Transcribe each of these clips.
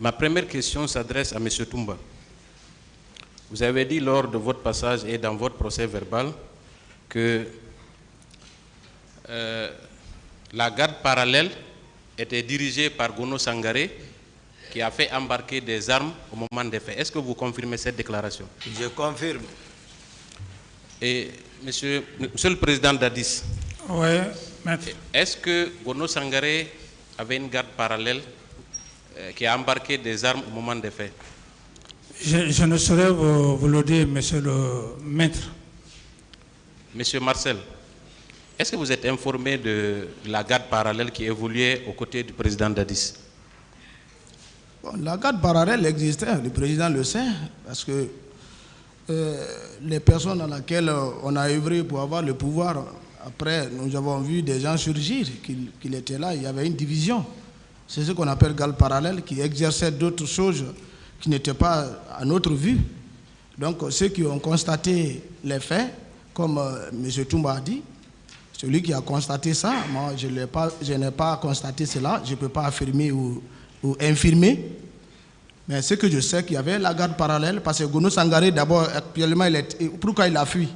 Ma première question s'adresse à M. Toumba. Vous avez dit lors de votre passage et dans votre procès verbal que la garde parallèle était dirigée par Gono Sangaré, qui a fait embarquer des armes au moment des faits. Est-ce que vous confirmez cette déclaration? Je confirme. Et monsieur le président Dadis, oui, maître. Est-ce que Gono Sangaré avait une garde parallèle qui a embarqué des armes au moment des faits? Je ne saurais vous le dire, monsieur le maître. Monsieur Marcel, est-ce que vous êtes informé de la garde parallèle qui évoluait aux côtés du président Dadis? Bon, la garde parallèle existait, le président le sait, parce que les personnes à laquelle on a œuvré pour avoir le pouvoir, après nous avons vu des gens surgir, qu'il était là, il y avait une division. C'est ce qu'on appelle garde parallèle, qui exerçait d'autres choses qui n'étaient pas à notre vue. Donc ceux qui ont constaté les faits, comme M. Toumba a dit, celui qui a constaté ça, moi je n'ai pas constaté cela, je ne peux pas affirmer ou infirmer. Mais ce que je sais qu'il y avait la garde parallèle, parce que Gono Sangaré, d'abord, actuellement, pourquoi il a fui?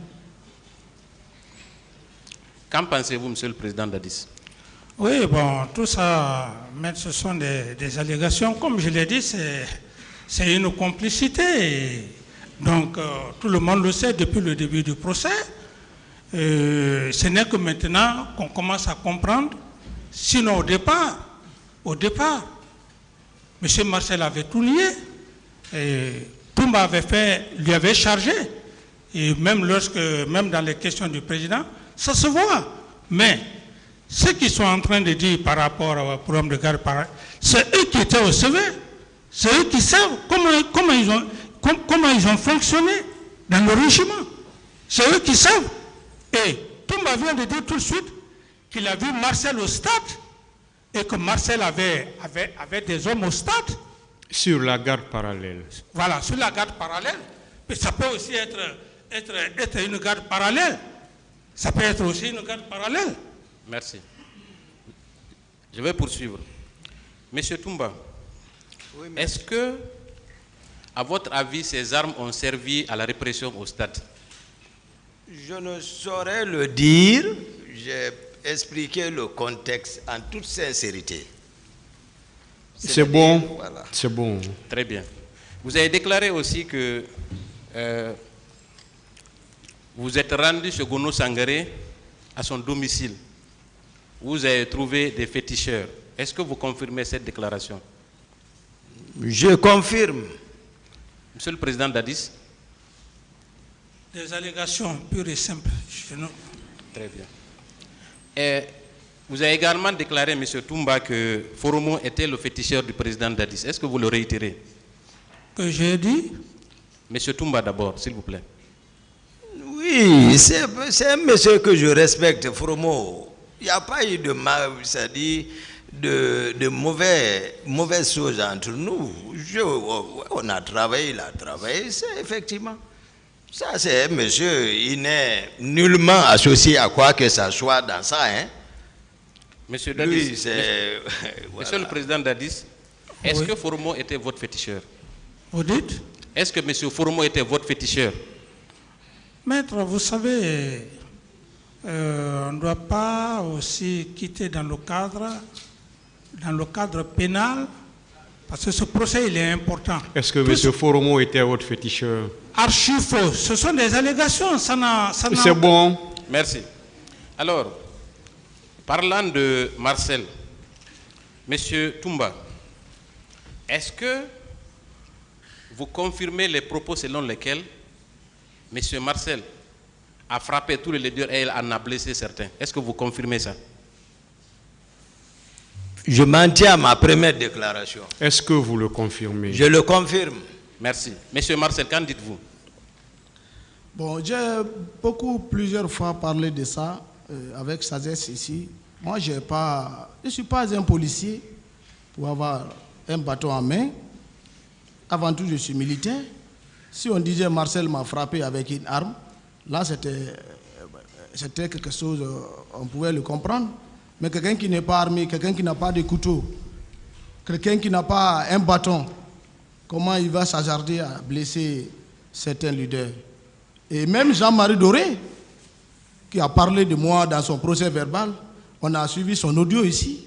Qu'en pensez-vous, monsieur le président Dadis? Oui, bon, tout ça, maître, ce sont des allégations. Comme je l'ai dit, c'est une complicité. Donc, tout le monde le sait depuis le début du procès. Ce n'est que maintenant qu'on commence à comprendre. Sinon, au départ, M. Marcel avait tout nié. Toumba lui avait chargé. Et même dans les questions du président, ça se voit. Mais ce qu'ils sont en train de dire par rapport au programme de garde parallèle, c'est eux qui étaient au CV. C'est eux qui savent comment ils ont fonctionné dans le régiment. C'est eux qui savent. Et Toumba vient de dire tout de suite qu'il a vu Marcel au stade et que Marcel avait des hommes au stade. Sur la garde parallèle. Voilà, sur la garde parallèle. Mais ça peut aussi être une garde parallèle. Ça peut être aussi une garde parallèle. Merci. Je vais poursuivre. Monsieur Toumba, oui, est-ce que, à votre avis, ces armes ont servi à la répression au stade? Je ne saurais le dire. J'ai expliqué le contexte en toute sincérité. C'est bon. Voilà. C'est bon. Très bien. Vous avez déclaré aussi que vous êtes rendu chez Gono Sangaré à son domicile. Vous avez trouvé des féticheurs. Est-ce que vous confirmez cette déclaration? Je confirme. Monsieur le président Dadis? Des allégations pures et simples. Très bien. Et vous avez également déclaré, M. Toumba, que Foromo était le féticheur du président Dadis. Est-ce que vous le réitérez? Que j'ai dit? M. Toumba d'abord, s'il vous plaît. Oui, c'est un monsieur que je respecte, Foromo. Il n'y a pas eu de mauvaises choses entre nous. On a travaillé, il a travaillé, c'est effectivement. Ça, c'est un monsieur, il n'est nullement associé à quoi que ce soit dans ça. Hein? Monsieur Dadis, lui, voilà. Monsieur le président Dadis, est-ce que Foromo était votre féticheur? Vous dites? Est-ce que M. Foromo était votre féticheur? Maître, vous savez, on ne doit pas aussi quitter dans le cadre pénal, parce que ce procès, il est important. Est-ce que M. Foromo était votre féticheur? Archi faux. Ce sont des allégations. C'est bon. Merci. Alors, parlant de Marcel, M. Toumba, est-ce que vous confirmez les propos selon lesquels M. Marcel a frappé tous les leaders et il en a blessé certains? Est-ce que vous confirmez ça? Je m'en tiens à ma première déclaration. Est-ce que vous le confirmez? Je le confirme. Merci. Monsieur Marcel, qu'en dites-vous? Bon, j'ai plusieurs fois parlé de ça avec sagesse ici. Moi, je ne suis pas un policier pour avoir un bâton en main. Avant tout, je suis militaire. Si on disait Marcel m'a frappé avec une arme, là, c'était quelque chose, on pouvait le comprendre. Mais quelqu'un qui n'est pas armé, quelqu'un qui n'a pas de couteau, Quelqu'un qui n'a pas un bâton, comment il va s'hasarder à blesser certains leaders? Et même Jean-Marie Doré, qui a parlé de moi dans son procès verbal, on a suivi son audio ici.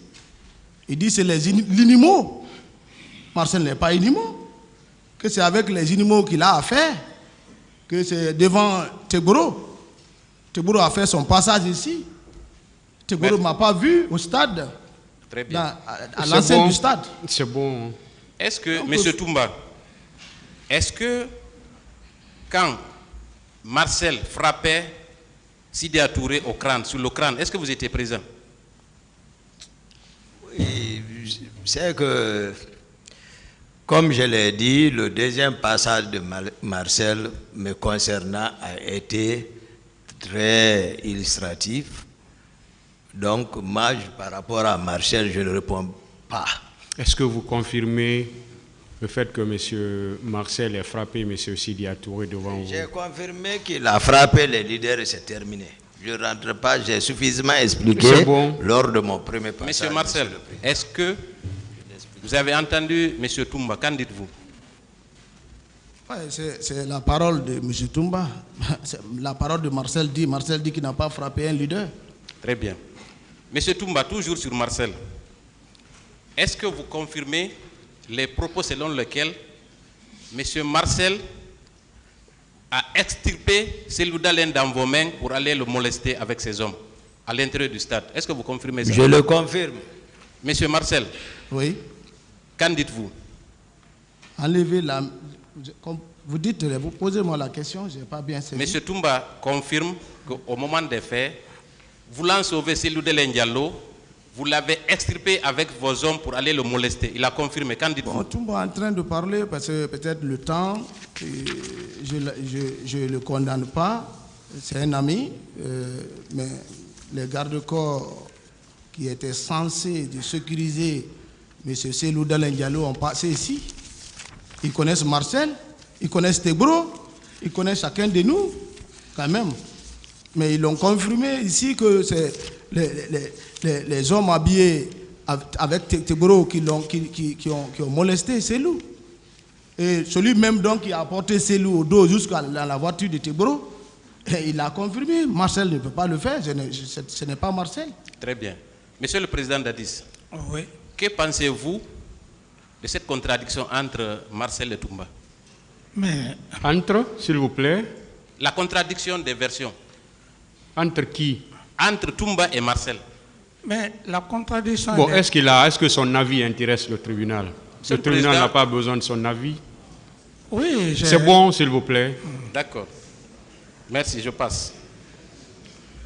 Il dit que c'est l'inimo. Marcel n'est pas inimo. Que c'est avec les inimos qu'il a affaire. Que c'est devant Tegboro. Tegboro a fait son passage ici. Tegboro ne m'a pas vu au stade. Très bien. À l'enceinte du stade. C'est bon. Est-ce que, M. Toumba, est-ce que quand Marcel frappait Sidi Touré au crâne, sur le crâne, est-ce que vous étiez présent? Oui, c'est que, comme je l'ai dit, le deuxième passage de Marcel me concernant a été très illustratif. Donc, moi, par rapport à Marcel, je ne réponds pas. Est-ce que vous confirmez le fait que M. Marcel ait frappé M. Sidi Touré devant vous? J'ai confirmé qu'il a frappé les leaders et c'est terminé. Je ne rentre pas, j'ai suffisamment expliqué lors de mon premier passage. Monsieur Marcel, est-ce que vous avez entendu M. Toumba? Qu'en dites-vous? Ouais, c'est la parole de M. Toumba. La parole de Marcel dit qu'il n'a pas frappé un leader. Très bien. M. Toumba, toujours sur Marcel, est-ce que vous confirmez les propos selon lesquels M. Marcel a extirpé Seloudalen dans vos mains pour aller le molester avec ses hommes à l'intérieur du stade? Est-ce que vous confirmez ça? Je le confirme. Monsieur Marcel, oui. Qu'en dites-vous? Enlevez la... Comme vous dites, vous posez-moi la question, je n'ai pas bien saisi. Monsieur Toumba confirme qu'au moment des faits, voulant sauver Seloudalen Diallo, vous l'avez extirpé avec vos hommes pour aller le molester. Il a confirmé. Qu'en dites-vous? Bon, Toumba est en train de parler parce que peut-être le temps, je ne le condamne pas. C'est un ami, mais les gardes-corps qui étaient censés de sécuriser M. Seloudalen Diallo ont passé ici. Ils connaissent Marcel, ils connaissent Tegboro, ils connaissent chacun de nous, quand même. Mais ils l'ont confirmé ici que c'est les hommes habillés avec Tegboro qui ont molesté Selou. Et celui même donc qui a apporté Selou au dos jusqu'à la voiture de Tegboro, il a confirmé. Marcel ne peut pas le faire, ce n'est pas Marcel. Très bien. Monsieur le Président Dadis, Oui. que pensez-vous de cette contradiction entre Marcel et Toumba? Mais Entre, s'il vous plaît? La contradiction des versions. Entre qui? Entre Toumba et Marcel. Mais la contradiction... Bon, est-ce que son avis intéresse le tribunal? Le tribunal n'a pas besoin de son avis? Oui, c'est bon, s'il vous plaît. D'accord. Merci, je passe.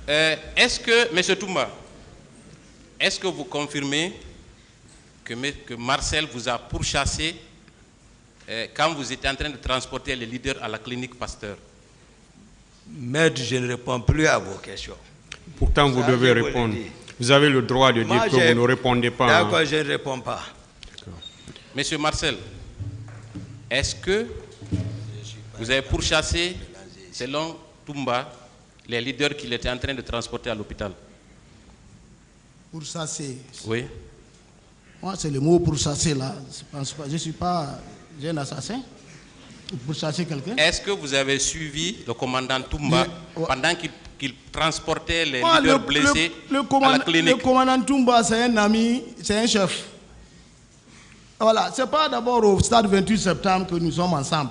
Est-ce que, M. Toumba, est-ce que vous confirmez que Marcel vous a pourchassé quand vous étiez en train de transporter les leaders à la clinique Pasteur? Maître, je ne réponds plus à vos questions. Pourtant, vous devez répondre. Vous avez le droit de dire que vous ne répondez pas. D'accord, je ne réponds pas. Monsieur Marcel, est-ce que vous avez pourchassé, selon Toumba, les leaders qu'il était en train de transporter à l'hôpital? Pourchasser. Oui. Moi, c'est le mot pourchasser là. Je ne suis pas un assassin. Pour chasser quelqu'un. Est-ce que vous avez suivi le commandant Toumba pendant qu'il transportait les leaders blessés à la clinique? Le commandant Toumba, c'est un ami, c'est un chef. Voilà, ce n'est pas d'abord au stade 28 septembre que nous sommes ensemble.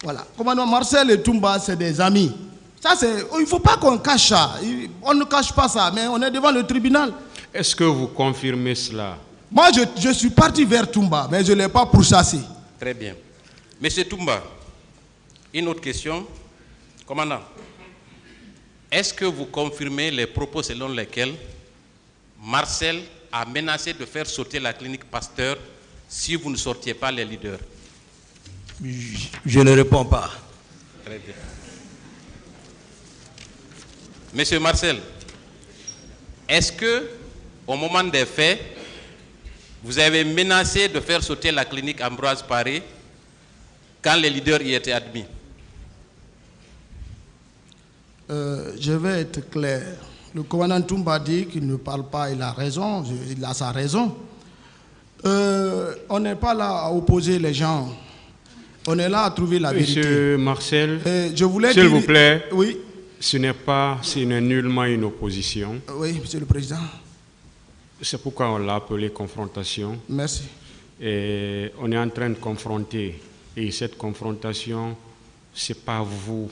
Voilà, commandant Marcel et Toumba, c'est des amis. Ça, il ne faut pas qu'on cache ça. On ne cache pas ça, mais on est devant le tribunal. Est-ce que vous confirmez cela? Moi, je suis parti vers Toumba, mais je ne l'ai pas pourchassé. Très bien. Monsieur Toumba, une autre question. Commandant, est-ce que vous confirmez les propos selon lesquels Marcel a menacé de faire sauter la clinique Pasteur si vous ne sortiez pas les leaders? Je ne réponds pas. Très bien. Monsieur Marcel, est-ce que, au moment des faits, vous avez menacé de faire sauter la clinique Ambroise Paré quand les leaders y étaient admis? Je vais être clair. Le commandant Toumba dit qu'il ne parle pas, il a raison, il a sa raison. On n'est pas là à opposer les gens. On est là à trouver la vérité. Monsieur Marcel, Je voulais s'il dire- vous plaît, Oui, ce n'est nullement une opposition. oui, Monsieur le Président. C'est pourquoi on l'a appelé confrontation. Merci. Et on est en train de confronter. Et cette confrontation, ce n'est pas vous.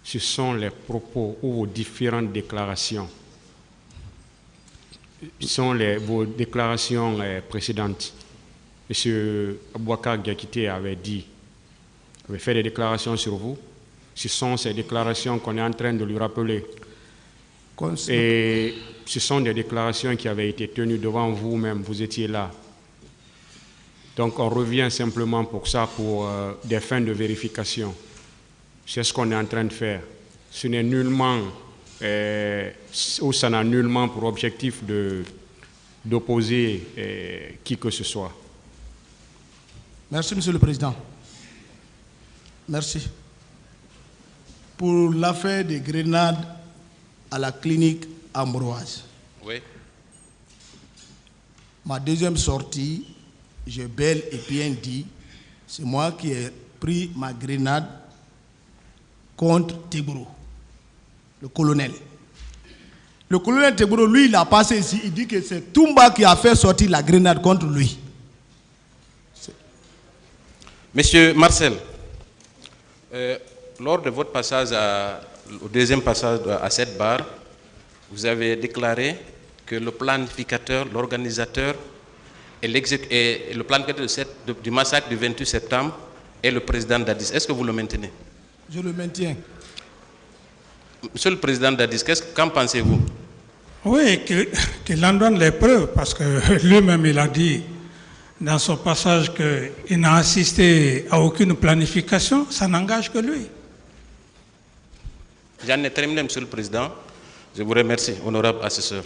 Ce sont les propos ou vos différentes déclarations. Ce sont vos déclarations précédentes. Monsieur Abouakar Diakité avait fait des déclarations sur vous. Ce sont ces déclarations qu'on est en train de lui rappeler. Et ce sont des déclarations qui avaient été tenues devant vous-même, vous étiez là. Donc on revient simplement pour ça, pour des fins de vérification. C'est ce qu'on est en train de faire. Ce n'est nullement, ou ça n'a nullement pour objectif d'opposer qui que ce soit. Merci, Monsieur le Président. Merci. Pour l'affaire des grenades à la clinique Ambroise, Oui. ma deuxième sortie, j'ai bel et bien dit, c'est moi qui ai pris ma grenade contre Tebro, le colonel. Le colonel Tebro, lui, il a passé ici, il dit que c'est Toumba qui a fait sortir la grenade contre lui. Monsieur Marcel, lors de votre passage au deuxième passage à cette barre, vous avez déclaré que le planificateur, l'organisateur et le planificateur du massacre du 28 septembre est le président Dadis. Est-ce que vous le maintenez? Je le maintiens. Monsieur le président Dadis, qu'en pensez-vous? Oui, qu'il en donne les preuves, parce que lui-même, il a dit dans son passage qu'il n'a assisté à aucune planification, ça n'engage que lui. J'en ai terminé, Monsieur le Président. Je vous remercie, honorable assesseur.